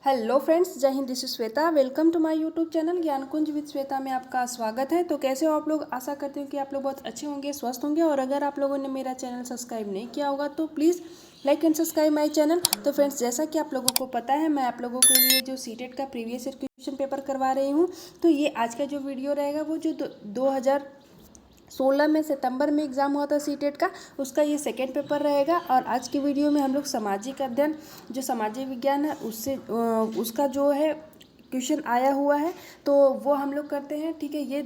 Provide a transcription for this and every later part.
Hello friends, जय हिंद। This is Shweta. Welcome to my YouTube channel Gyankunj with Shweta में आपका स्वागत है। तो कैसे हो आप लोग? आशा करती हूँ कि आप लोग बहुत अच्छे होंगे, स्वस्थ होंगे। और अगर आप लोगों ने मेरा चैनल सब्सक्राइब नहीं किया होगा तो please like and subscribe my channel. तो फ्रेंड्स, जैसा कि आप लोगों को पता है, मैं आप लोगों के लिए जो सीटेट का प्रीवियस ईयर क्वेश्चन पेपर करवा रही हूँ। तो ये आज का जो वीडियो रहेगा वो जो 2016 में सितंबर में एग्ज़ाम हुआ था सीटेट का, उसका ये सेकेंड पेपर रहेगा। और आज की वीडियो में हम लोग सामाजिक अध्ययन, जो सामाजिक विज्ञान है, उससे उसका जो है क्वेश्चन आया हुआ है, तो वो हम लोग करते हैं। ठीक है, ये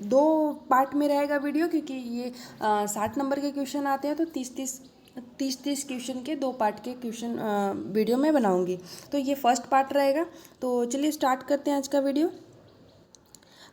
दो पार्ट में रहेगा वीडियो, क्योंकि ये 60 नंबर के क्वेश्चन आते हैं, तो 30 क्वेश्चन के दो पार्ट के क्वेश्चन वीडियो में बनाऊंगी। तो ये फर्स्ट पार्ट रहेगा। तो चलिए स्टार्ट करते हैं आज का वीडियो।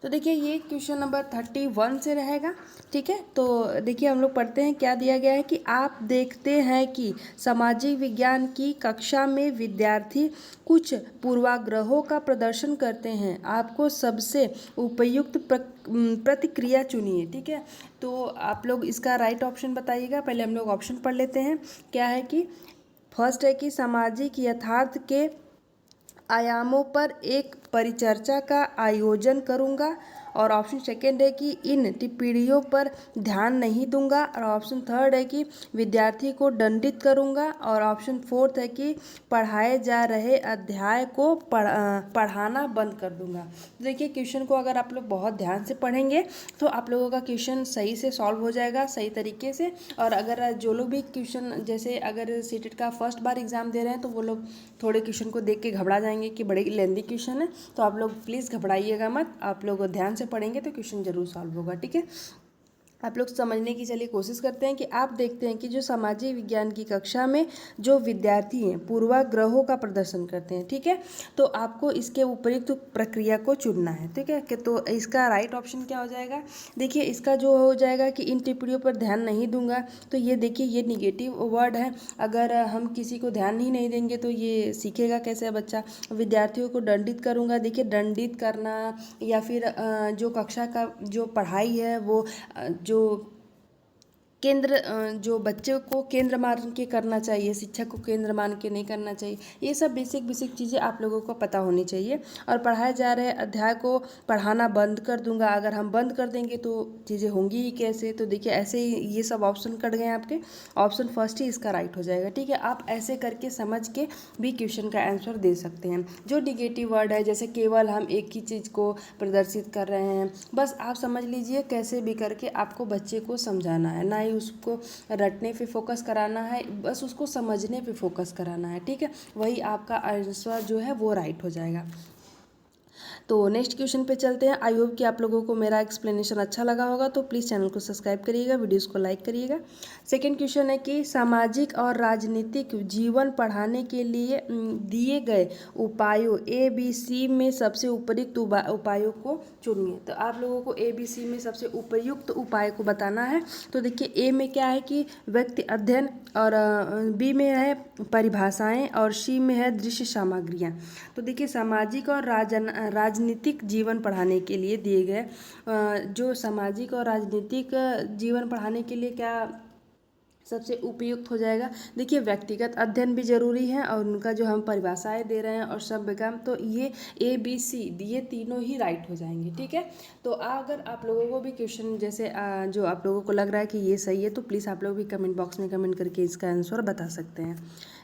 तो देखिए, ये क्वेश्चन नंबर 31 से रहेगा। ठीक है, तो देखिए हम लोग पढ़ते हैं क्या दिया गया है कि आप देखते हैं कि सामाजिक विज्ञान की कक्षा में विद्यार्थी कुछ पूर्वाग्रहों का प्रदर्शन करते हैं। आपको सबसे उपयुक्त प्रतिक्रिया चुनिए। ठीक है, तो आप लोग इसका राइट ऑप्शन बताइएगा। पहले हम लोग ऑप्शन पढ़ लेते हैं। क्या है कि फर्स्ट है कि सामाजिक यथार्थ के आयामों पर एक परिचर्चा का आयोजन करूंगा। और ऑप्शन सेकेंड है कि इन टिप्पणियों पर ध्यान नहीं दूंगा। और ऑप्शन थर्ड है कि विद्यार्थी को दंडित करूंगा। और ऑप्शन फोर्थ है कि पढ़ाए जा रहे अध्याय को पढ़ाना बंद कर दूंगा। तो देखिए, क्वेश्चन को अगर आप लोग बहुत ध्यान से पढ़ेंगे तो आप लोगों का क्वेश्चन सही से सॉल्व हो जाएगा, सही तरीके से। और अगर जो लोग भी क्वेश्चन, जैसे अगर सीटेट का फर्स्ट बार एग्जाम दे रहे हैं, तो वो लोग थोड़े क्वेश्चन को देख के घबरा जाएंगे कि बड़े लेंदी क्वेश्चन है। तो आप लोग प्लीज़ घबराइएगा मत, आप लोग ध्यान से पढ़ेंगे तो क्वेश्चन जरूर सॉल्व होगा। ठीक है, आप लोग समझने की चलिए कोशिश करते हैं कि आप देखते हैं कि जो सामाजिक विज्ञान की कक्षा में जो विद्यार्थी हैं पूर्वाग्रहों का प्रदर्शन करते हैं। ठीक है, तो आपको इसके उपयुक्त प्रक्रिया को चुनना है। ठीक है, कि तो इसका राइट ऑप्शन क्या हो जाएगा? देखिए, इसका जो हो जाएगा कि इन टिप्पणियों पर ध्यान नहीं दूंगा। तो ये देखिए, ये निगेटिव वर्ड है। अगर हम किसी को ध्यान ही नहीं देंगे तो ये सीखेगा कैसे बच्चा? विद्यार्थियों को दंडित करूंगा। देखिए, दंडित करना या फिर जो कक्षा का जो पढ़ाई है वो जो केंद्र, जो बच्चे को केंद्र मान के करना चाहिए, शिक्षक को केंद्र मान के नहीं करना चाहिए। ये सब बेसिक बेसिक चीज़ें आप लोगों को पता होनी चाहिए। और पढ़ाए जा रहे अध्याय को पढ़ाना बंद कर दूंगा। अगर हम बंद कर देंगे तो चीज़ें होंगी ही कैसे? तो देखिए, ऐसे ही ये सब ऑप्शन कट गए आपके। ऑप्शन फर्स्ट ही इसका राइट हो जाएगा। ठीक है, आप ऐसे करके समझ के भी क्वेश्चन का आंसर दे सकते हैं। जो निगेटिव वर्ड है, जैसे केवल हम एक ही चीज़ को प्रदर्शित कर रहे हैं, बस आप समझ लीजिए कैसे भी करके आपको बच्चे को समझाना है, ना ही उसको रटने पे फोकस कराना है, बस उसको समझने पे फोकस कराना है। ठीक है, वही आपका आंसर जो है वो राइट हो जाएगा। तो नेक्स्ट क्वेश्चन पे चलते हैं। आई होप कि आप लोगों को मेरा एक्सप्लेनेशन अच्छा लगा होगा, तो प्लीज़ चैनल को सब्सक्राइब करिएगा, वीडियोस को लाइक करिएगा। सेकंड क्वेश्चन है कि सामाजिक और राजनीतिक जीवन पढ़ाने के लिए दिए गए उपायों ABC में सबसे उपयुक्त उपायों को चुनिए। तो आप लोगों को ABC में सबसे उपयुक्त उपाय को बताना है। तो देखिए, ए में क्या है कि व्यक्ति अध्ययन, और बी में है परिभाषाएं, और सी में है दृश्य सामग्रियां। तो देखिए, सामाजिक और राजनीतिक जीवन पढ़ाने के लिए दिए गए जो सामाजिक और राजनीतिक जीवन पढ़ाने के लिए क्या सबसे उपयुक्त हो जाएगा? देखिए, व्यक्तिगत अध्ययन भी जरूरी है, और उनका जो हम परिभाषाएं दे रहे हैं और सब विज्ञान, तो ये ABC ये तीनों ही राइट हो जाएंगे। ठीक है, तो अगर आप लोगों को भी क्वेश्चन जैसे जो आप लोगों को लग रहा है कि ये सही है, तो प्लीज़ आप लोग भी कमेंट बॉक्स में कमेंट करके इसका आंसर बता सकते हैं।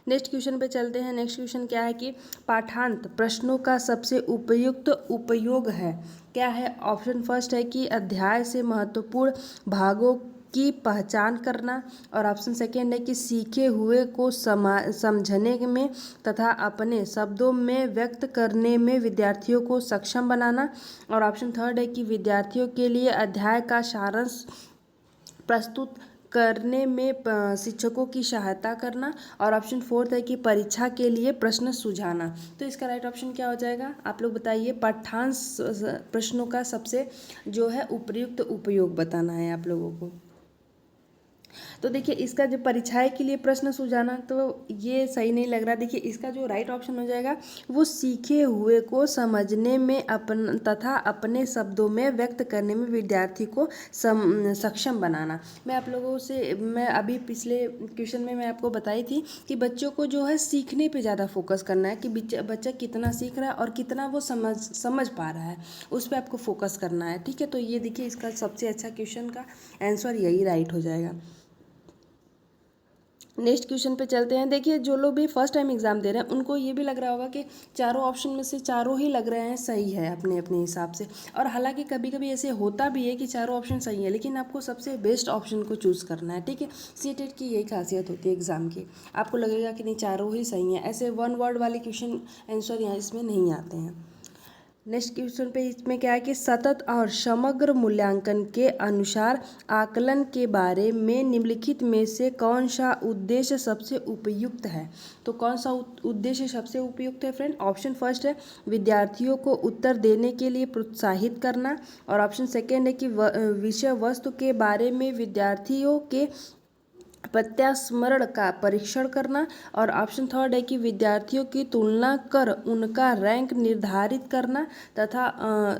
नेक्स्ट क्वेश्चन पे चलते हैं। नेक्स्ट क्वेश्चन क्या है कि पाठांत प्रश्नों का सबसे उपयुक्त उपयोग है। क्या है? ऑप्शन फर्स्ट है कि अध्याय से महत्वपूर्ण भागों की पहचान करना। और ऑप्शन सेकेंड है कि सीखे हुए को समझने में तथा अपने शब्दों में व्यक्त करने में विद्यार्थियों को सक्षम बनाना। और ऑप्शन थर्ड है कि विद्यार्थियों के लिए अध्याय का सारांश प्रस्तुत करने में शिक्षकों की सहायता करना। और ऑप्शन फोर्थ है कि परीक्षा के लिए प्रश्न सुझाना। तो इसका राइट ऑप्शन क्या हो जाएगा? आप लोग बताइए। पाठ्यांश प्रश्नों का सबसे जो है उपयुक्त उपयोग बताना है आप लोगों को। तो देखिए इसका जो परीक्षाएं के लिए प्रश्न सुलझाना, तो ये सही नहीं लग रहा। देखिए इसका जो राइट ऑप्शन हो जाएगा वो सीखे हुए को समझने में अपन तथा अपने शब्दों में व्यक्त करने में विद्यार्थी को सक्षम बनाना। मैं अभी पिछले क्वेश्चन में मैं आपको बताई थी कि बच्चों को जो है सीखने पे ज़्यादा फोकस करना है कि बच्चा कितना सीख रहा है और कितना वो समझ पा रहा है, उस पर आपको फोकस करना है। ठीक है, तो ये देखिए इसका सबसे अच्छा क्वेश्चन का आंसर यही राइट हो जाएगा। नेक्स्ट क्वेश्चन पे चलते हैं। देखिए जो लोग भी फर्स्ट टाइम एग्जाम दे रहे हैं उनको ये भी लग रहा होगा कि चारों ऑप्शन में से चारों ही लग रहे हैं सही है अपने अपने हिसाब से, और हालांकि कभी कभी ऐसे होता भी है कि चारों ऑप्शन सही है, लेकिन आपको सबसे बेस्ट ऑप्शन को चूज़ करना है। ठीक है, सीटेट की यही खासियत होती है एग्जाम की, आपको लगेगा कि नहीं चारों ही सही हैं, ऐसे वन वर्ड वाले क्वेश्चन आंसर यहाँ इसमें नहीं आते हैं। नेक्स्ट क्वेश्चन पे इसमें क्या है कि सतत और समग्र मूल्यांकन के अनुसार आकलन के बारे में निम्नलिखित में से कौन सा उद्देश्य सबसे उपयुक्त है। तो कौन सा उद्देश्य सबसे उपयुक्त है फ्रेंड? ऑप्शन फर्स्ट है विद्यार्थियों को उत्तर देने के लिए प्रोत्साहित करना, और ऑप्शन सेकेंड है कि विषय वस्तु के बारे में विद्यार्थियों के प्रत्यास्मरण का परीक्षण करना, और ऑप्शन थर्ड है कि विद्यार्थियों की तुलना कर उनका रैंक निर्धारित करना, तथा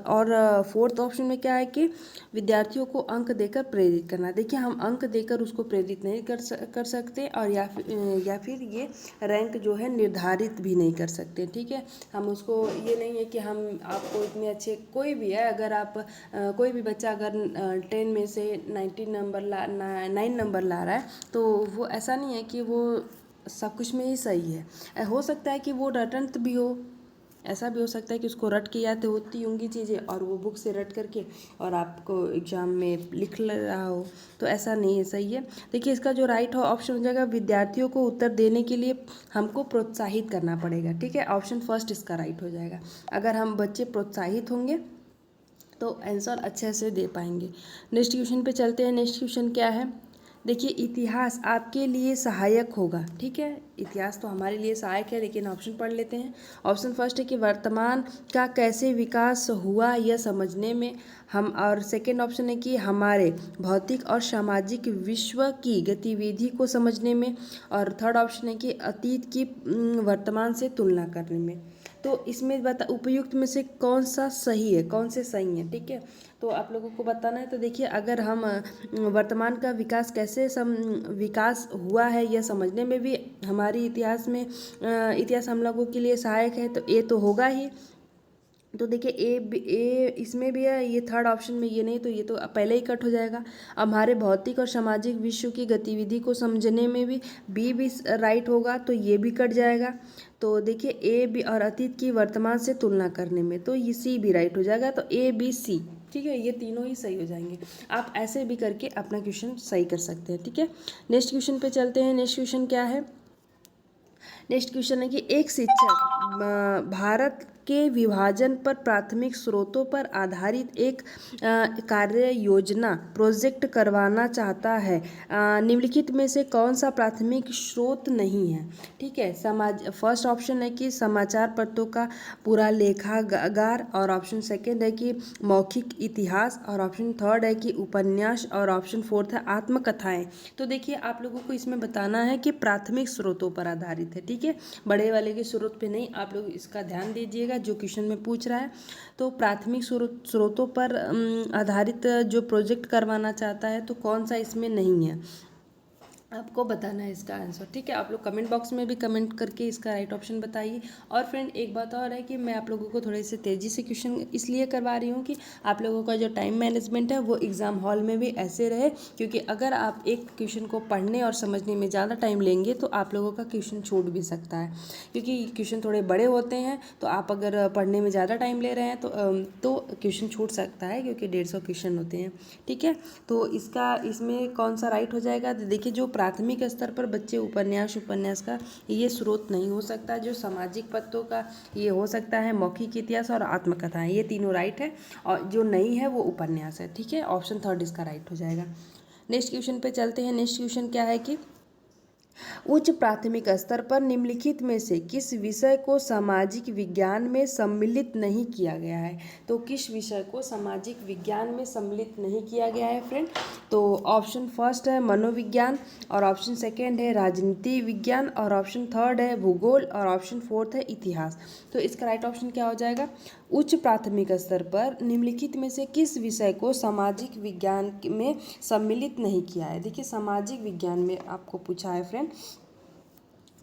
और फोर्थ ऑप्शन में क्या है कि विद्यार्थियों को अंक देकर प्रेरित करना। देखिए हम अंक देकर उसको प्रेरित नहीं कर सकते, और या फिर ये रैंक जो है निर्धारित भी नहीं कर सकते। ठीक है, हम उसको ये नहीं है कि हम आपको इतने अच्छे, कोई भी है अगर आप कोई भी बच्चा अगर 10 में से 9 नंबर ला रहा है तो वो ऐसा नहीं है कि वो सब कुछ में ही सही है। हो सकता है कि वो रटंत भी हो, ऐसा भी हो सकता है कि उसको रट के याद होती होंगी चीज़ें और वो बुक से रट करके और आपको एग्जाम में लिख रहा हो, तो ऐसा नहीं है, सही है। देखिए इसका जो राइट हो ऑप्शन हो जाएगा विद्यार्थियों को उत्तर देने के लिए हमको प्रोत्साहित करना पड़ेगा। ठीक है, ऑप्शन फर्स्ट इसका राइट हो जाएगा। अगर हम बच्चे प्रोत्साहित होंगे तो आंसर अच्छे से दे पाएंगे। नेक्स्ट क्वेश्चन पे चलते हैं। नेक्स्ट क्वेश्चन क्या है? देखिए इतिहास आपके लिए सहायक होगा। ठीक है, इतिहास तो हमारे लिए सहायक है, लेकिन ऑप्शन पढ़ लेते हैं। ऑप्शन फर्स्ट है कि वर्तमान का कैसे विकास हुआ यह समझने में हम, और सेकेंड ऑप्शन है कि हमारे भौतिक और सामाजिक विश्व की गतिविधि को समझने में, और थर्ड ऑप्शन है कि अतीत की वर्तमान से तुलना करने में। तो इसमें उपयुक्त में से कौन सा सही है, कौन से सही है? ठीक है, तो आप लोगों को बताना है। तो देखिए अगर हम वर्तमान का विकास कैसे विकास हुआ है यह समझने में भी हमारी इतिहास हम लोगों के लिए सहायक है, तो ये तो होगा ही। तो देखिए ए इसमें भी है, ये थर्ड ऑप्शन में ये नहीं, तो ये तो पहले ही कट हो जाएगा। अब हमारे भौतिक और सामाजिक विश्व की गतिविधि को समझने में भी बी राइट होगा, तो ये भी कट जाएगा। तो देखिए ए बी और अतीत की वर्तमान से तुलना करने में, तो ये सी भी राइट हो जाएगा। तो ए बी सी, ठीक है, ये तीनों ही सही हो जाएंगे। आप ऐसे भी करके अपना क्वेश्चन सही कर सकते हैं। ठीक है, नेक्स्ट क्वेश्चन पे चलते हैं। नेक्स्ट क्वेश्चन क्या है? नेक्स्ट क्वेश्चन है कि एक शिक्षक भारत के विभाजन पर प्राथमिक स्रोतों पर आधारित एक कार्य योजना प्रोजेक्ट करवाना चाहता है। निम्नलिखित में से कौन सा प्राथमिक स्रोत नहीं है? ठीक है, फर्स्ट ऑप्शन है कि समाचार पत्रों का पूरा लेखागार, और ऑप्शन सेकंड है कि मौखिक इतिहास, और ऑप्शन थर्ड है कि उपन्यास, और ऑप्शन फोर्थ है आत्मकथाएं। तो देखिए आप लोगों को इसमें बताना है कि प्राथमिक स्रोतों पर आधारित है। ठीक है, बड़े वाले के स्रोत पे नहीं, आप लोग इसका ध्यान दीजिएगा जो क्वेश्चन में पूछ रहा है। तो प्राथमिक स्रोतों पर आधारित जो प्रोजेक्ट करवाना चाहता है, तो कौन सा इसमें नहीं है, आपको बताना है इसका आंसर। ठीक है, आप लोग कमेंट बॉक्स में भी कमेंट करके इसका राइट ऑप्शन बताइए। और फ्रेंड एक बात और है कि मैं आप लोगों को थोड़े से तेज़ी से क्वेश्चन इसलिए करवा रही हूँ कि आप लोगों का जो टाइम मैनेजमेंट है वो एग्ज़ाम हॉल में भी ऐसे रहे, क्योंकि अगर आप एक क्वेश्चन को पढ़ने और समझने में ज़्यादा टाइम लेंगे तो आप लोगों का क्वेश्चन छूट भी सकता है, क्योंकि क्वेश्चन थोड़े बड़े होते हैं। तो आप अगर पढ़ने में ज़्यादा टाइम ले रहे हैं तो क्वेश्चन छूट सकता है, क्योंकि 150 क्वेश्चन होते हैं। ठीक है, तो इसमें कौन सा राइट हो जाएगा? देखिए जो प्राथमिक स्तर पर बच्चे उपन्यास का ये स्रोत नहीं हो सकता, जो सामाजिक पत्रों का ये हो सकता है, मौखिक इतिहास और आत्मकथाएं, ये तीनों राइट है, और जो नहीं है वो उपन्यास है। ठीक है, ऑप्शन थर्ड इसका राइट हो जाएगा। नेक्स्ट क्वेश्चन पे चलते हैं। नेक्स्ट क्वेश्चन क्या है कि उच्च प्राथमिक स्तर पर निम्नलिखित में से किस विषय को सामाजिक विज्ञान में सम्मिलित नहीं किया गया है? तो किस विषय को सामाजिक विज्ञान में सम्मिलित नहीं किया गया है फ्रेंड? तो ऑप्शन फर्स्ट है मनोविज्ञान, और ऑप्शन सेकेंड है राजनीति विज्ञान, और ऑप्शन थर्ड है भूगोल, और ऑप्शन फोर्थ है इतिहास। तो इसका राइट ऑप्शन क्या हो जाएगा? उच्च प्राथमिक स्तर पर निम्नलिखित में से किस विषय को सामाजिक विज्ञान में सम्मिलित नहीं किया है? देखिए सामाजिक विज्ञान में आपको पूछा है फ्रेंड,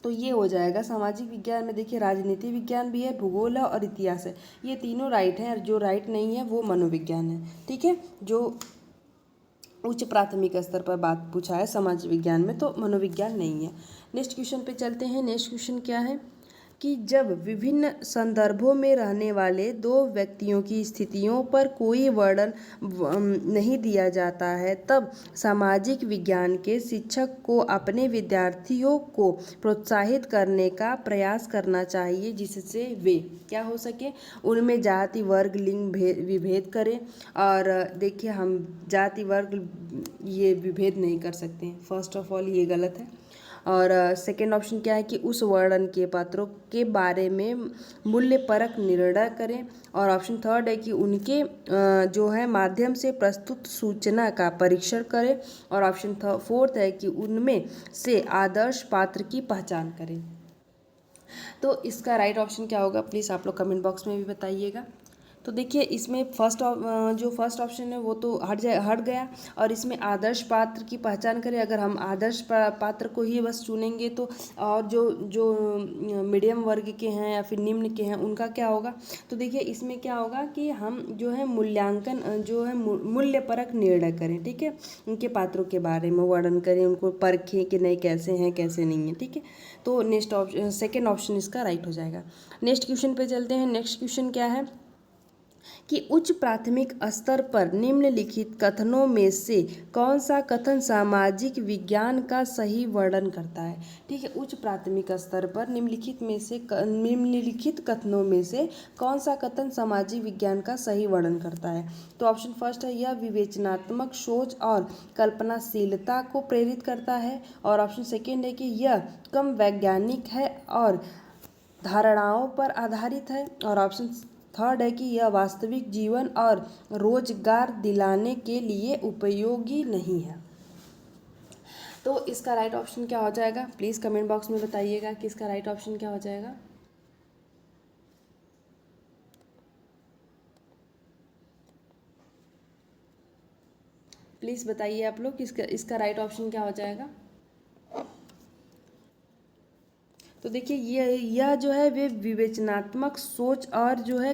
तो ये हो जाएगा सामाजिक विज्ञान में। देखिए राजनीति विज्ञान भी है, भूगोल है और इतिहास है, ये तीनों राइट हैं, और जो राइट नहीं है वो मनोविज्ञान है। ठीक है, जो उच्च प्राथमिक स्तर पर बात पूछा है समाज विज्ञान में, तो मनोविज्ञान नहीं है। नेक्स्ट क्वेश्चन पे चलते हैं। नेक्स्ट क्वेश्चन क्या है कि जब विभिन्न संदर्भों में रहने वाले दो व्यक्तियों की स्थितियों पर कोई वर्णन नहीं दिया जाता है, तब सामाजिक विज्ञान के शिक्षक को अपने विद्यार्थियों को प्रोत्साहित करने का प्रयास करना चाहिए, जिससे वे क्या हो सके, उनमें जाति वर्ग लिंग विभेद करें। और देखिए हम जाति वर्ग ये विभेद नहीं कर सकते हैं, फर्स्ट ऑफ ऑल ये गलत है। और सेकेंड ऑप्शन क्या है कि उस वर्णन के पात्रों के बारे में मूल्यपरक निर्णय करें। और ऑप्शन थर्ड है कि उनके जो है माध्यम से प्रस्तुत सूचना का परीक्षण करें। और ऑप्शन फोर्थ है कि उनमें से आदर्श पात्र की पहचान करें। तो इसका राइट ऑप्शन क्या होगा, प्लीज़ आप लोग कमेंट बॉक्स में भी बताइएगा। तो देखिए इसमें जो फर्स्ट ऑप्शन है वो तो हट गया, और इसमें आदर्श पात्र की पहचान करें। अगर हम आदर्श पात्र को ही बस चुनेंगे तो, और जो जो मीडियम वर्ग के हैं या फिर निम्न के हैं उनका क्या होगा? तो देखिए इसमें क्या होगा कि हम जो है मूल्यांकन जो है मूल्यपरक निर्णय करें। ठीक है, उनके पात्रों के बारे में वर्णन करें, उनको परखें कि नहीं कैसे हैं कैसे नहीं है। ठीक है, तो नेक्स्ट ऑप्शन सेकेंड ऑप्शन इसका राइट हो जाएगा। नेक्स्ट क्वेश्चन पे चलते हैं। नेक्स्ट क्वेश्चन क्या है कि उच्च प्राथमिक स्तर पर निम्नलिखित कथनों में से कौन सा कथन सामाजिक विज्ञान का सही वर्णन करता है? ठीक है, उच्च प्राथमिक स्तर पर निम्नलिखित कथनों में से कौन सा कथन सामाजिक विज्ञान का सही वर्णन करता है? तो ऑप्शन फर्स्ट है यह विवेचनात्मक सोच और कल्पनाशीलता को प्रेरित करता है। और ऑप्शन सेकेंड है कि यह कम वैज्ञानिक है और धारणाओं पर आधारित है। और ऑप्शन थर्ड है कि यह वास्तविक जीवन और रोजगार दिलाने के लिए उपयोगी नहीं है। तो इसका राइट ऑप्शन क्या हो जाएगा? प्लीज़ कमेंट बॉक्स में बताइएगा कि इसका राइट ऑप्शन क्या हो जाएगा। प्लीज़ बताइए आप लोग इसका राइट ऑप्शन क्या हो जाएगा। तो देखिए यह जो है वे विवेचनात्मक सोच और जो है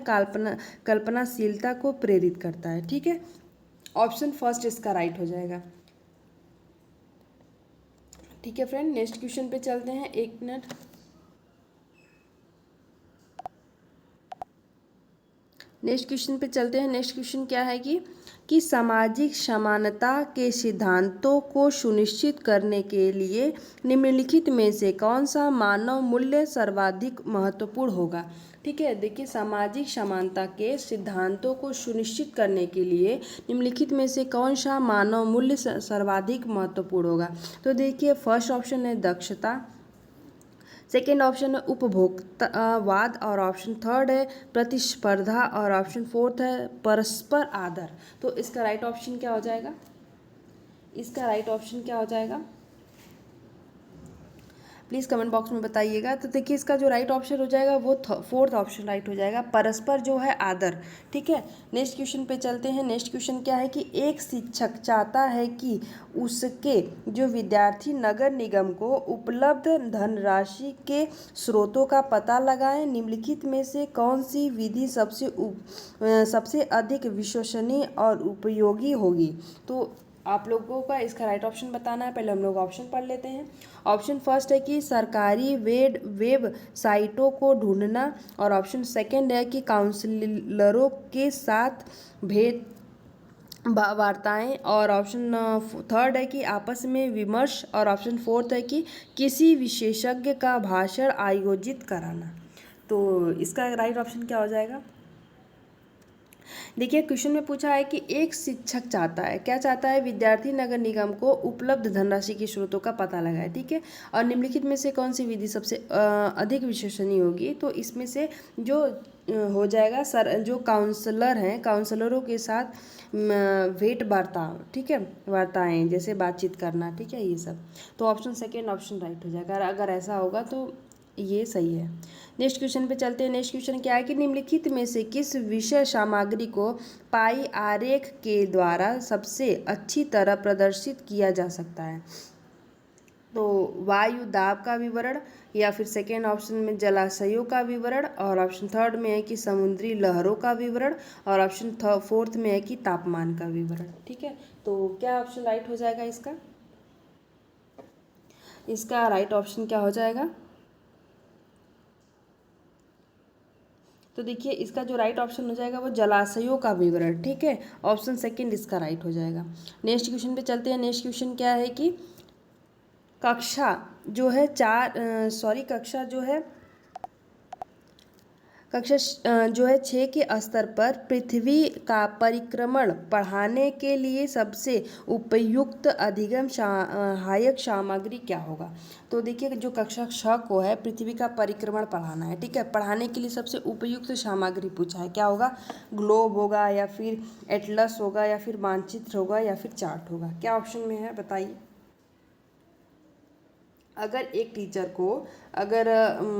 कल्पनाशीलता को प्रेरित करता है। ठीक है, ऑप्शन फर्स्ट इसका राइट हो जाएगा। ठीक है फ्रेंड, नेक्स्ट क्वेश्चन पे चलते हैं। एक मिनट, नेक्स्ट क्वेश्चन पे चलते हैं। नेक्स्ट क्वेश्चन क्या है कि सामाजिक समानता के सिद्धांतों को सुनिश्चित करने के लिए निम्नलिखित में से कौन सा मानव मूल्य सर्वाधिक महत्वपूर्ण होगा? ठीक है, देखिए सामाजिक समानता के सिद्धांतों को सुनिश्चित करने के लिए निम्नलिखित में से कौन सा मानव मूल्य सर्वाधिक महत्वपूर्ण होगा? तो देखिए फर्स्ट ऑप्शन है दक्षता, सेकेंड ऑप्शन है उपभोक्तावाद, और ऑप्शन थर्ड है प्रतिस्पर्धा, और ऑप्शन फोर्थ है परस्पर आदर। तो इसका राइट ऑप्शन क्या हो जाएगा? इसका राइट ऑप्शन क्या हो जाएगा? प्लीज़ कमेंट बॉक्स में बताइएगा। तो देखिए इसका जो राइट ऑप्शन हो जाएगा वो फोर्थ ऑप्शन राइट हो जाएगा, परस्पर जो है आदर। ठीक है, नेक्स्ट क्वेश्चन पे चलते हैं। नेक्स्ट क्वेश्चन क्या है कि एक शिक्षक चाहता है कि उसके जो विद्यार्थी नगर निगम को उपलब्ध धनराशि के स्रोतों का पता लगाएं। निम्नलिखित में से कौन सी विधि सबसे अधिक विश्वसनीय और उपयोगी होगी? तो आप लोगों का इसका राइट ऑप्शन बताना है। पहले हम लोग ऑप्शन पढ़ लेते हैं। ऑप्शन फर्स्ट है कि सरकारी वेब साइटों को ढूंढना, और ऑप्शन सेकंड है कि काउंसलरों के साथ भेद वार्ताएं, और ऑप्शन थर्ड है कि आपस में विमर्श, और ऑप्शन फोर्थ है कि किसी विशेषज्ञ का भाषण आयोजित कराना। तो इसका राइट ऑप्शन क्या हो जाएगा? देखिए क्वेश्चन में पूछा है कि एक शिक्षक चाहता है, क्या चाहता है, विद्यार्थी नगर निगम को उपलब्ध धनराशि के स्रोतों का पता लगाए, ठीक है, और निम्नलिखित में से कौन सी विधि सबसे अधिक विश्वसनीय होगी। तो इसमें से जो हो जाएगा सर, जो काउंसलर हैं, काउंसलरों के साथ भेंट वार्ता, ठीक है, वार्ताएं जैसे बातचीत करना, ठीक है, ये सब। तो ऑप्शन सेकेंड ऑप्शन राइट हो जाएगा, अगर ऐसा होगा तो ये सही है। नेक्स्ट क्वेश्चन पे चलते हैं। नेक्स्ट क्वेश्चन क्या है कि निम्नलिखित में से किस विषय सामग्री को पाई आरेख के द्वारा सबसे अच्छी तरह प्रदर्शित किया जा सकता है। तो वायु दाब का विवरण, या फिर सेकेंड ऑप्शन में जलाशयों का विवरण, और ऑप्शन थर्ड में है कि समुद्री लहरों का विवरण, और ऑप्शन फोर्थ में है कि तापमान का विवरण, ठीक है। तो क्या ऑप्शन राइट हो जाएगा इसका? इसका राइट ऑप्शन क्या हो जाएगा? तो देखिए इसका जो राइट ऑप्शन हो जाएगा वो जलाशयों का विवरण, ठीक है, ऑप्शन सेकंड इसका राइट हो जाएगा। नेक्स्ट क्वेश्चन पे चलते हैं। नेक्स्ट क्वेश्चन क्या है कि कक्षा जो है कक्षा जो है 6 के स्तर पर पृथ्वी का परिक्रमण पढ़ाने के लिए सबसे उपयुक्त अधिगम सहायक सामग्री क्या होगा। तो देखिए जो कक्षा 6 को है पृथ्वी का परिक्रमण पढ़ाना है, ठीक है, पढ़ाने के लिए सबसे उपयुक्त सामग्री पूछा है, क्या होगा, ग्लोब होगा, या फिर एटलस होगा, या फिर मानचित्र होगा, या फिर चार्ट होगा। क्या ऑप्शन में है बताइए। अगर एक टीचर को, अगर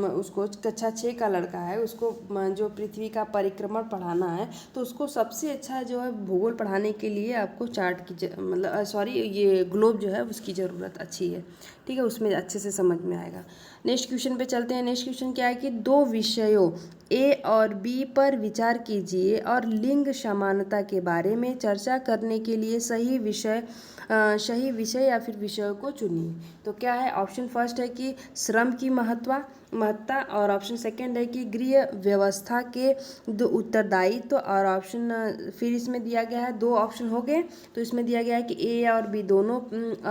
उसको कक्षा 6 का लड़का है, उसको जो पृथ्वी का परिक्रमण पढ़ाना है, तो उसको सबसे अच्छा जो है भूगोल पढ़ाने के लिए आपको चार्ट की मतलब सॉरी ये ग्लोब जो है उसकी ज़रूरत अच्छी है, ठीक है, उसमें अच्छे से समझ में आएगा। नेक्स्ट क्वेश्चन पे चलते हैं। नेक्स्ट क्वेश्चन क्या है कि दो विषयों ए और बी पर विचार कीजिए और लिंग समानता के बारे में चर्चा करने के लिए सही विषय या फिर विषयों को चुनिए। तो क्या है, ऑप्शन फर्स्ट है कि श्रम की महत्ता, और ऑप्शन सेकंड है कि गृह व्यवस्था के दो उत्तरदायित्व, और ऑप्शन फिर इसमें दिया गया है, दो ऑप्शन हो गए, तो इसमें दिया गया है कि ए और बी दोनों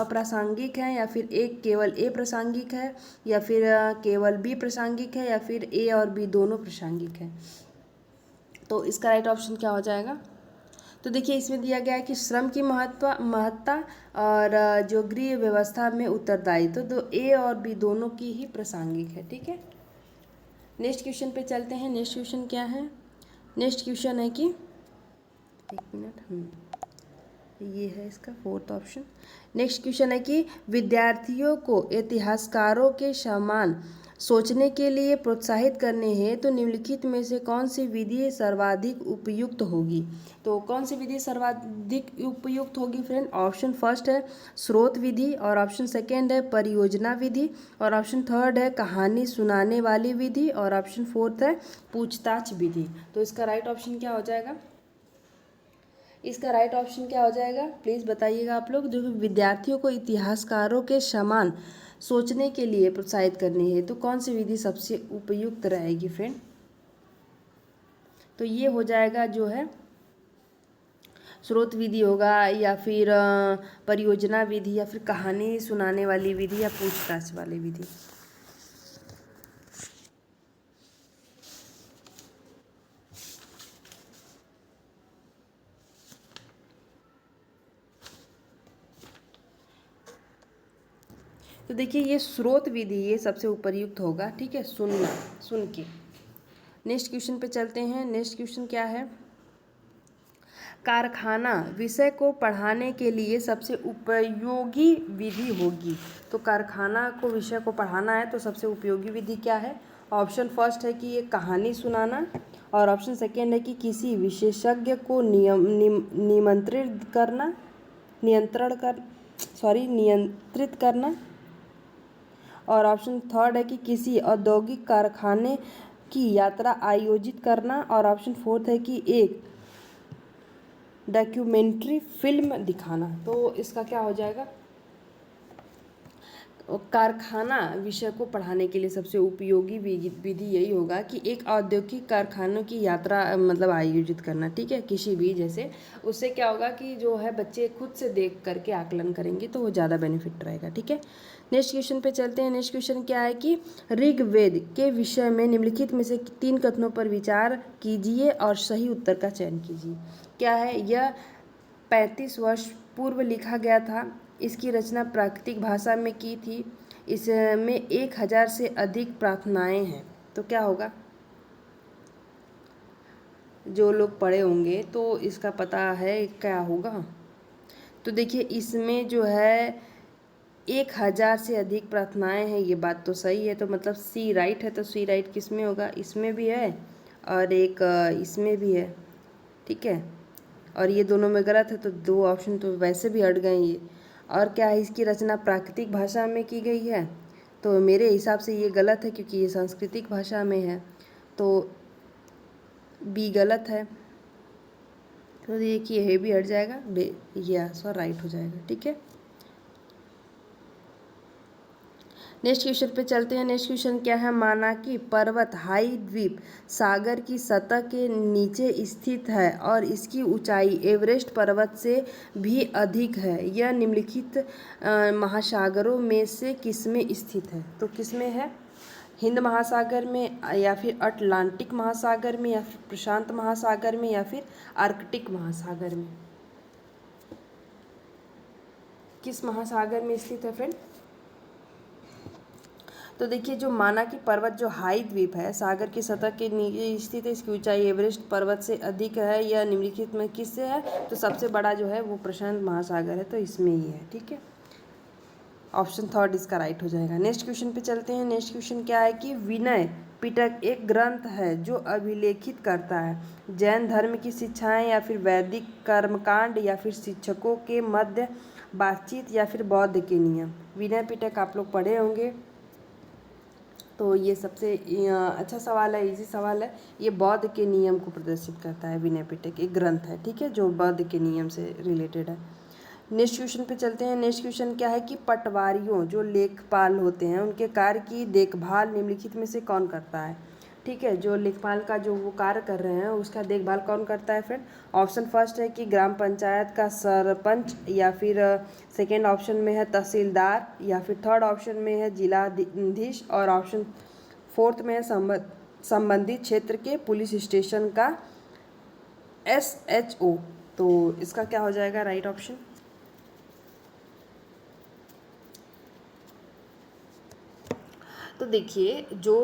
अप्रासंगिक हैं, या फिर एक केवल ए प्रासंगिक है, या फिर केवल बी प्रासंगिक है, या फिर ए और बी दोनों प्रासंगिक है। तो इसका राइट ऑप्शन क्या हो जाएगा। तो देखिए इसमें दिया गया है कि श्रम की महत्ता और जो गृह व्यवस्था में उत्तरदायित्व, तो ए और बी दोनों की ही प्रासंगिक है, ठीक है। नेक्स्ट क्वेश्चन पे चलते हैं। नेक्स्ट क्वेश्चन क्या है, नेक्स्ट क्वेश्चन है कि एक मिनट, ये है इसका फोर्थ ऑप्शन। नेक्स्ट क्वेश्चन है कि विद्यार्थियों को इतिहासकारों के समान सोचने के लिए प्रोत्साहित करने हैं तो निम्नलिखित में से कौन सी विधि सर्वाधिक उपयुक्त होगी। तो कौन सी विधि सर्वाधिक उपयुक्त होगी फ्रेंड। ऑप्शन फर्स्ट है स्रोत विधि, और ऑप्शन सेकेंड है परियोजना विधि, और ऑप्शन थर्ड है कहानी सुनाने वाली विधि, और ऑप्शन फोर्थ है पूछताछ विधि। तो इसका राइट ऑप्शन क्या हो जाएगा। इसका राइट ऑप्शन क्या हो जाएगा प्लीज़ बताइएगा आप लोग। जो विद्यार्थियों को इतिहासकारों के समान सोचने के लिए प्रोत्साहित करनी है तो कौन सी विधि सबसे उपयुक्त रहेगी फ्रेंड। तो ये हो जाएगा जो है स्रोत विधि होगा, या फिर परियोजना विधि, या फिर कहानी सुनाने वाली विधि, या पूछताछ वाली विधि। तो देखिए ये स्रोत विधि ये सबसे उपयुक्त होगा, ठीक है, सुन के। नेक्स्ट क्वेश्चन पे चलते हैं। नेक्स्ट क्वेश्चन क्या है, कारखाना विषय को पढ़ाने के लिए सबसे उपयोगी विधि होगी। तो कारखाना को विषय को पढ़ाना है तो सबसे उपयोगी विधि क्या है। ऑप्शन फर्स्ट है कि ये कहानी सुनाना, और ऑप्शन सेकेंड है कि किसी विशेषज्ञ को नियंत्रित करना, और ऑप्शन थर्ड है कि किसी औद्योगिक कारखाने की यात्रा आयोजित करना, और ऑप्शन फोर्थ है कि एक डॉक्यूमेंट्री फिल्म दिखाना। तो इसका क्या हो जाएगा, कारखाना विषय को पढ़ाने के लिए सबसे उपयोगी विधि यही होगा कि एक औद्योगिक कारखानों की यात्रा मतलब आयोजित करना, ठीक है, किसी भी जैसे। उससे क्या होगा कि जो है बच्चे खुद से देख करके आकलन करेंगे तो वो ज़्यादा बेनिफिट रहेगा, ठीक है। नेक्स्ट क्वेश्चन पे चलते हैं। नेक्स्ट क्वेश्चन क्या है कि ऋग्वेद के विषय में निम्नलिखित में से 3 कथनों पर विचार कीजिए और सही उत्तर का चयन कीजिए। क्या है? यह 35 वर्ष पूर्व लिखा गया था। इसकी रचना प्राकृतिक भाषा में की थी। इसमें 1000 से अधिक प्रार्थनाएं हैं। तो क्या होगा? जो लोग पढ़े होंगे तो इसका पता है क्या होगा। तो देखिए इसमें जो है 1000 से अधिक प्रार्थनाएं हैं, ये बात तो सही है। तो मतलब सी राइट है। तो सी राइट किस में होगा? इसमें भी है और एक इसमें भी है, ठीक है। और ये दोनों में गलत है, तो 2 ऑप्शन तो वैसे भी हट गए ये। और क्या है? इसकी रचना प्राकृतिक भाषा में की गई है। तो मेरे हिसाब से ये गलत है क्योंकि ये सांस्कृतिक भाषा में है। तो बी गलत है। तो देखिए ये भी हट जाएगा, ये आंसर राइट हो जाएगा, ठीक है। नेक्स्ट क्वेश्चन पे चलते हैं। नेक्स्ट क्वेश्चन क्या है? माना कि पर्वत हाई द्वीप सागर की सतह के नीचे स्थित है और इसकी ऊंचाई एवरेस्ट पर्वत से भी अधिक है। यह निम्नलिखित महासागरों में से किसमें स्थित है? तो किसमें है? हिंद महासागर में, या फिर अटलांटिक महासागर में, या फिर प्रशांत महासागर में, या फिर आर्कटिक महासागर में? किस महासागर में स्थित है फ्रेंड? तो देखिए जो माना कि पर्वत जो हाई द्वीप है सागर की सतह के नीचे स्थित है, इसकी ऊंचाई एवरेस्ट पर्वत से अधिक है, यह निम्नलिखित में किससे है? तो सबसे बड़ा जो है वो प्रशांत महासागर है, तो इसमें ही है, ठीक है। ऑप्शन 3 इसका राइट हो जाएगा। नेक्स्ट क्वेश्चन पे चलते हैं। नेक्स्ट क्वेश्चन क्या है कि विनय पिटक एक ग्रंथ है जो अभिलेखित करता है जैन धर्म की शिक्षाएं, या फिर वैदिक कर्मकांड, या फिर शिक्षकों के मध्य बातचीत, या फिर बौद्ध के नियम। विनय पिटक आप लोग पढ़े होंगे, तो ये सबसे अच्छा सवाल है, इजी सवाल है। ये बौद्ध के नियम को प्रदर्शित करता है। विनय पिटक एक ग्रंथ है, ठीक है, जो बौद्ध के नियम से रिलेटेड है। नेक्स्ट क्वेश्चन पे चलते हैं। नेक्स्ट क्वेश्चन क्या है कि पटवारियों जो लेखपाल होते हैं उनके कार्य की देखभाल निम्नलिखित में से कौन करता है? ठीक है, जो लेखपाल का जो वो कार्य कर रहे हैं उसका देखभाल कौन करता है फ्रेंड? ऑप्शन फर्स्ट है कि ग्राम पंचायत का सरपंच, या फिर सेकेंड ऑप्शन में है तहसीलदार, या फिर थर्ड ऑप्शन में है जिलाधीश, और ऑप्शन फोर्थ में है संबंधित क्षेत्र के पुलिस स्टेशन का SHO। तो इसका क्या हो जाएगा राइट ऑप्शन? तो देखिए जो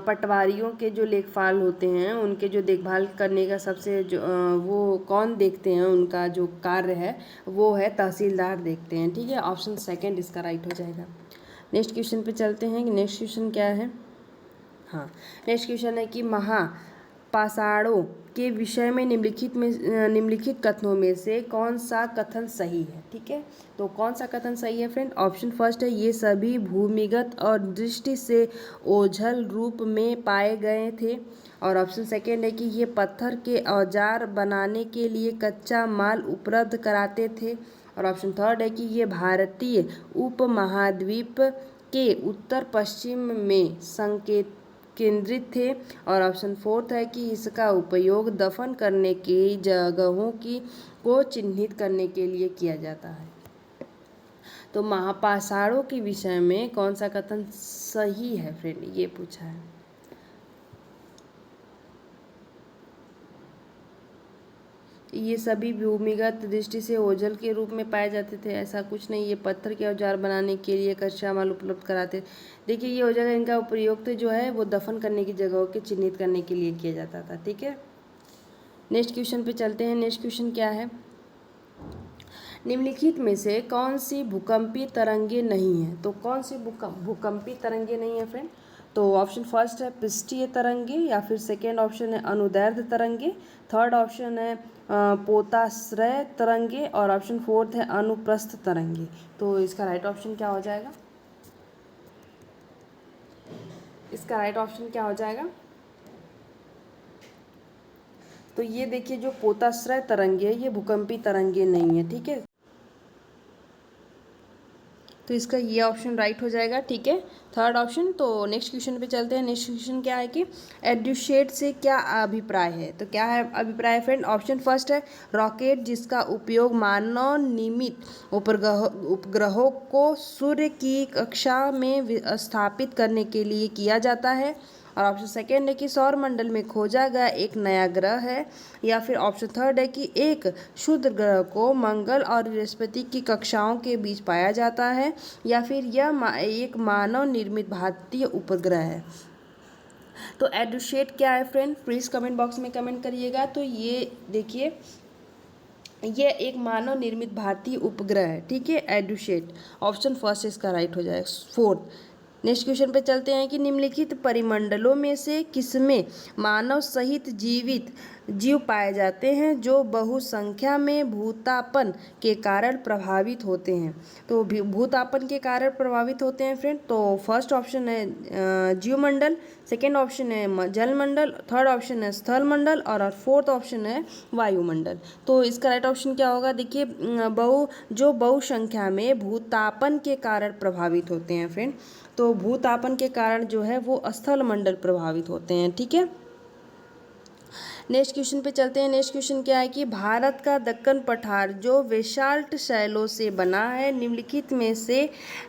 पटवारियों के जो लेखपाल होते हैं उनके जो देखभाल करने का सबसे जो वो कौन देखते हैं, उनका जो कार्य है वो है तहसीलदार देखते हैं, ठीक है। ऑप्शन सेकंड इसका राइट हो जाएगा। नेक्स्ट क्वेश्चन पे चलते हैं कि नेक्स्ट क्वेश्चन क्या है। हाँ, नेक्स्ट क्वेश्चन है कि महापाषाणों के विषय में निम्नलिखित कथनों में से कौन सा कथन सही है? ठीक है, तो कौन सा कथन सही है फ्रेंड? ऑप्शन फर्स्ट है ये सभी भूमिगत और दृष्टि से ओझल रूप में पाए गए थे, और ऑप्शन सेकेंड है कि ये पत्थर के औजार बनाने के लिए कच्चा माल उपलब्ध कराते थे, और ऑप्शन थर्ड है कि ये भारतीय उपमहाद्वीप के उत्तर पश्चिम में केंद्रित थे, और ऑप्शन फोर्थ है कि इसका उपयोग दफन करने की जगहों को चिन्हित करने के लिए किया जाता है। तो महापाषाणों के विषय में कौन सा कथन सही है फ्रेंड, ये पूछा है। ये सभी भूमिगत दृष्टि से ओझल के रूप में पाए जाते थे, ऐसा कुछ नहीं। ये पत्थर के औजार बनाने के लिए कच्चा माल उपलब्ध कराते। देखिए ये औजार इनका उपयोग तो जो है वो दफन करने की जगहों के चिन्हित करने के लिए किया जाता था, ठीक है। नेक्स्ट क्वेश्चन पे चलते हैं। नेक्स्ट क्वेश्चन क्या है, निम्नलिखित में से कौन सी भूकंपीय तरंगे नहीं है? तो कौन सी भूकंपीय तरंगे नहीं है फ्रेंड? तो ऑप्शन फर्स्ट है पृष्ठीय तरंगे, या फिर सेकेंड ऑप्शन है अनुदैर्ध्य तरंगे, थर्ड ऑप्शन है पोताश्रय तरंगे, और ऑप्शन फोर्थ है अनुप्रस्थ तरंगे। तो इसका राइट ऑप्शन क्या हो जाएगा? इसका राइट ऑप्शन क्या हो जाएगा? तो ये देखिए जो पोताश्रय तरंगे ये भूकंपीय तरंगे नहीं है, ठीक है। तो इसका ये ऑप्शन राइट हो जाएगा, ठीक है, थर्ड ऑप्शन। तो नेक्स्ट क्वेश्चन पे चलते हैं। नेक्स्ट क्वेश्चन क्या है कि एड्यूशेट से क्या अभिप्राय है। तो क्या है अभिप्राय फ्रेंड? ऑप्शन फर्स्ट है रॉकेट जिसका उपयोग मानव निर्मित उपग्रहों को सूर्य की कक्षा में स्थापित करने के लिए किया जाता है। और ऑप्शन सेकेंड है कि सौर मंडल में खोजा गया एक नया ग्रह है। या फिर ऑप्शन थर्ड है कि एक शुद्ध ग्रह को मंगल और बृहस्पति की कक्षाओं के बीच पाया जाता है। या फिर यह एक मानव निर्मित भारतीय उपग्रह है। तो एड्यूशेट क्या है फ्रेंड? प्लीज़ कमेंट बॉक्स में कमेंट करिएगा। तो ये देखिए, ये एक मानव निर्मित भारतीय उपग्रह है, ठीक है, एड्यूशेट। ऑप्शन फर्स्ट इसका राइट हो जाएगा, फोर्थ। नेक्स्ट क्वेश्चन पे चलते हैं कि निम्नलिखित परिमंडलों में से किसमें मानव सहित जीवित जीव पाए जाते हैं जो बहुसंख्या में भूतापन के कारण प्रभावित होते हैं। तो भूतापन के कारण प्रभावित होते हैं फ्रेंड। तो फर्स्ट ऑप्शन है जीवमंडल, सेकेंड ऑप्शन है जलमंडल, थर्ड ऑप्शन है स्थल मंडल और फोर्थ ऑप्शन है वायुमंडल। तो इसका राइट ऑप्शन क्या होगा? देखिए, जो बहुसंख्या में भूतापन के कारण प्रभावित होते हैं फ्रेंड। तो भूतापन के कारण जो है वो स्थल मंडल प्रभावित होते हैं, ठीक है। नेक्स्ट क्वेश्चन पे चलते हैं। नेक्स्ट क्वेश्चन क्या है कि भारत का दक्कन पठार जो बेसाल्ट शैलों से बना है निम्नलिखित में से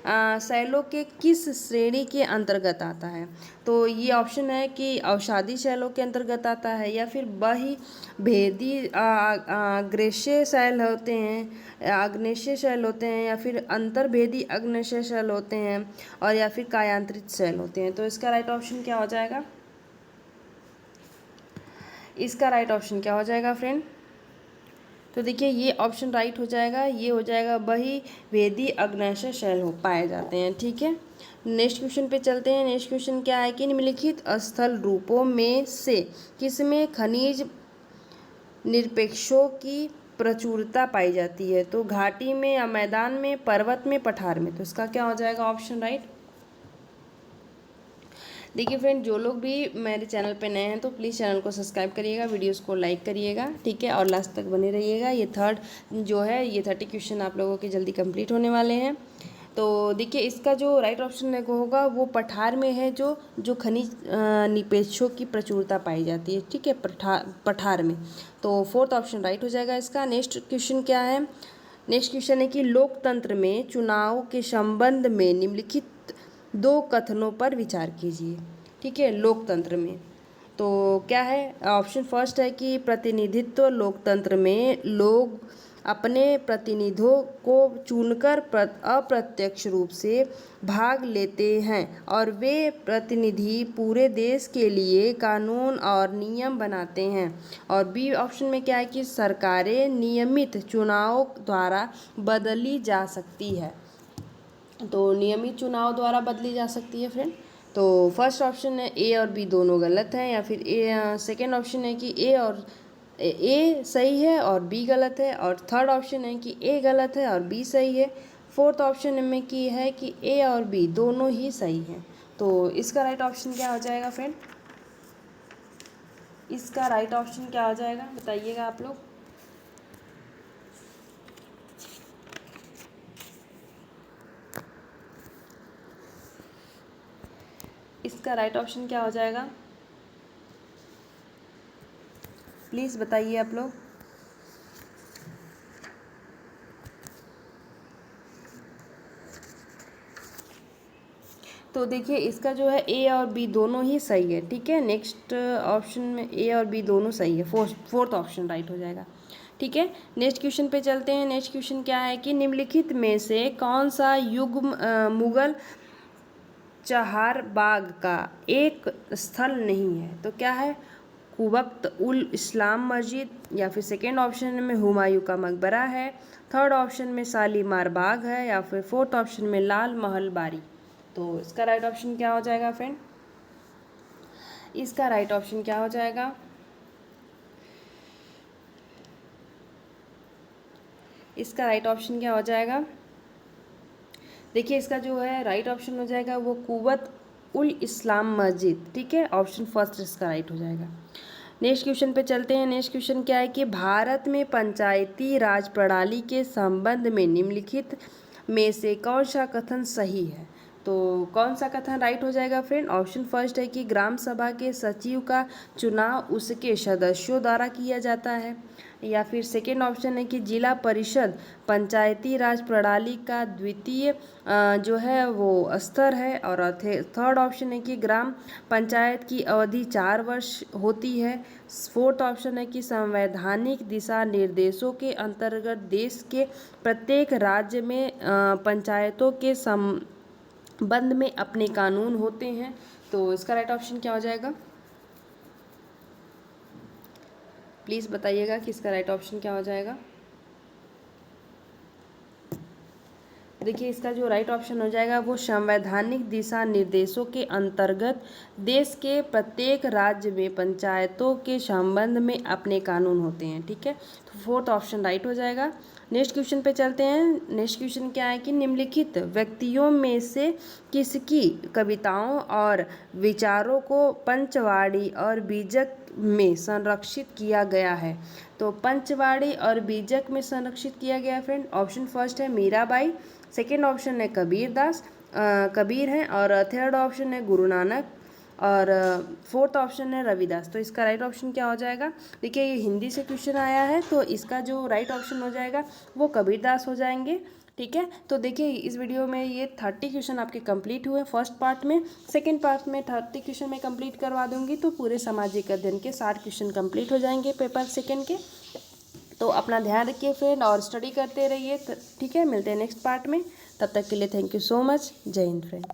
शैलों के किस श्रेणी के अंतर्गत आता है। तो ये ऑप्शन है कि अवसादी शैलों के अंतर्गत आता है, या फिर बही भेदी ग्रेष्य शैल होते हैं, आग्नेय शैल होते हैं, या फिर अंतर्भेदी आग्नेय शैल होते हैं, और या फिर कायांतरित शैल होते हैं। तो इसका राइट ऑप्शन क्या हो जाएगा? इसका राइट ऑप्शन क्या हो जाएगा फ्रेंड? तो देखिए, ये ऑप्शन राइट हो जाएगा, ये हो जाएगा बही भेदी आग्नेय शैल हो पाए जाते हैं, ठीक है। नेक्स्ट क्वेश्चन पे चलते हैं। नेक्स्ट क्वेश्चन क्या है कि निम्नलिखित स्थल रूपों में से किसमें खनिज निरपेक्षों की प्रचुरता पाई जाती है। तो घाटी में या मैदान में, पर्वत में, पठार में। तो इसका क्या हो जाएगा ऑप्शन राइट? देखिए फ्रेंड, जो लोग भी मेरे चैनल पे नए हैं तो प्लीज़ चैनल को सब्सक्राइब करिएगा, वीडियोस को लाइक करिएगा, ठीक है, और लास्ट तक बने रहिएगा। ये थर्ड जो है, ये 30 क्वेश्चन आप लोगों के जल्दी कंप्लीट होने वाले हैं। तो देखिए, इसका जो राइट ऑप्शन होगा वो पठार में है, जो खनिज निरपेक्षों की प्रचुरता पाई जाती है, ठीक है, पठार में। तो फोर्थ ऑप्शन राइट हो जाएगा इसका। नेक्स्ट क्वेश्चन क्या है? नेक्स्ट क्वेश्चन है कि लोकतंत्र में चुनाव के संबंध में निम्नलिखित दो कथनों पर विचार कीजिए, ठीक है, लोकतंत्र में। तो क्या है? ऑप्शन फर्स्ट है कि प्रतिनिधित्व लोकतंत्र में लोग अपने प्रतिनिधियों को चुनकर अप्रत्यक्ष रूप से भाग लेते हैं और वे प्रतिनिधि पूरे देश के लिए कानून और नियम बनाते हैं। और बी ऑप्शन में क्या है कि सरकारें नियमित चुनाव द्वारा बदली जा सकती है। तो नियमित चुनाव द्वारा बदली जा सकती है फ्रेंड। तो फर्स्ट ऑप्शन है ए और बी दोनों गलत हैं, या फिर सेकेंड ऑप्शन है कि ए सही है और बी गलत है, और थर्ड ऑप्शन है कि ए गलत है और बी सही है। फोर्थ ऑप्शन में की है कि ए और बी दोनों ही सही हैं। तो इसका राइट ऑप्शन क्या हो जाएगा फ्रेंड? इसका राइट ऑप्शन क्या हो जाएगा बताइएगा आप लोग। इसका राइट ऑप्शन क्या हो जाएगा? प्लीज़ बताइए आप लोग। तो देखिए, इसका जो है ए और बी दोनों ही सही है, ठीक है। नेक्स्ट ऑप्शन में ए और बी दोनों सही है, फोर्थ ऑप्शन राइट हो जाएगा, ठीक है। नेक्स्ट क्वेश्चन पे चलते हैं। नेक्स्ट क्वेश्चन क्या है कि निम्नलिखित में से कौन सा युग मुगल चहारबाग का एक स्थल नहीं है। तो क्या है? कुबख्त उल इस्लाम मस्जिद, या फिर सेकेंड ऑप्शन में हुमायूं का मकबरा है, थर्ड ऑप्शन में शालीमार बाग है, या फिर फोर्थ ऑप्शन में लाल महल बारी। तो इसका राइट ऑप्शन क्या हो जाएगा फ्रेंड? इसका राइट ऑप्शन क्या हो जाएगा? इसका राइट ऑप्शन क्या हो जाएगा? देखिए, इसका जो है राइट ऑप्शन हो जाएगा वो कुबख्त उल इस्लाम मस्जिद, ठीक है, ऑप्शन फर्स्ट इसका राइट हो जाएगा। नेक्स्ट क्वेश्चन पे चलते हैं। नेक्स्ट क्वेश्चन क्या है कि भारत में पंचायती राज प्रणाली के संबंध में निम्नलिखित में से कौन सा कथन सही है? तो कौन सा कथन राइट हो जाएगा फ्रेंड? ऑप्शन फर्स्ट है कि ग्राम सभा के सचिव का चुनाव उसके सदस्यों द्वारा किया जाता है, या फिर सेकेंड ऑप्शन है कि जिला परिषद पंचायती राज प्रणाली का द्वितीय जो है वो स्तर है, और थर्ड ऑप्शन है कि ग्राम पंचायत की अवधि 4 वर्ष होती है। फोर्थ ऑप्शन है कि संवैधानिक दिशा निर्देशों के अंतर्गत देश के प्रत्येक राज्य में पंचायतों के संबंध में अपने कानून होते हैं। तो इसका राइट ऑप्शन क्या हो जाएगा? प्लीज़ बताइएगा कि इसका राइट ऑप्शन क्या हो जाएगा। देखिए, इसका जो राइट ऑप्शन हो जाएगा वो संवैधानिक दिशा निर्देशों के अंतर्गत देश के प्रत्येक राज्य में पंचायतों के संबंध में अपने कानून होते हैं। ठीक है, तो फोर्थ ऑप्शन राइट हो जाएगा। नेक्स्ट क्वेश्चन पे चलते हैं। नेक्स्ट क्वेश्चन क्या है कि निम्नलिखित व्यक्तियों में से किसकी कविताओं और विचारों को पंचवाड़ी और बीजक में संरक्षित किया गया है? तो पंचवाड़ी और बीजक में संरक्षित किया गया है फ्रेंड। ऑप्शन फर्स्ट है मीराबाई, सेकेंड ऑप्शन है कबीर है, और थर्ड ऑप्शन है गुरु नानक, और फोर्थ ऑप्शन है रविदास। तो इसका राइट ऑप्शन क्या हो जाएगा? देखिए, ये हिंदी से क्वेश्चन आया है, तो इसका जो राइट ऑप्शन हो जाएगा वो कबीरदास हो जाएंगे। ठीक है, तो देखिए इस वीडियो में ये 30 क्वेश्चन आपके कंप्लीट हुए फर्स्ट पार्ट में। सेकंड पार्ट में 30 क्वेश्चन मैं कंप्लीट करवा दूंगी, तो पूरे सामाजिक अध्ययन के 60 क्वेश्चन कंप्लीट हो जाएंगे पेपर सेकंड के। तो अपना ध्यान रखिए फ्रेंड और स्टडी करते रहिए। ठीक है, मिलते हैं नेक्स्ट पार्ट में। तब तक के लिए थैंक यू सो मच। जय हिंद फ्रेंड।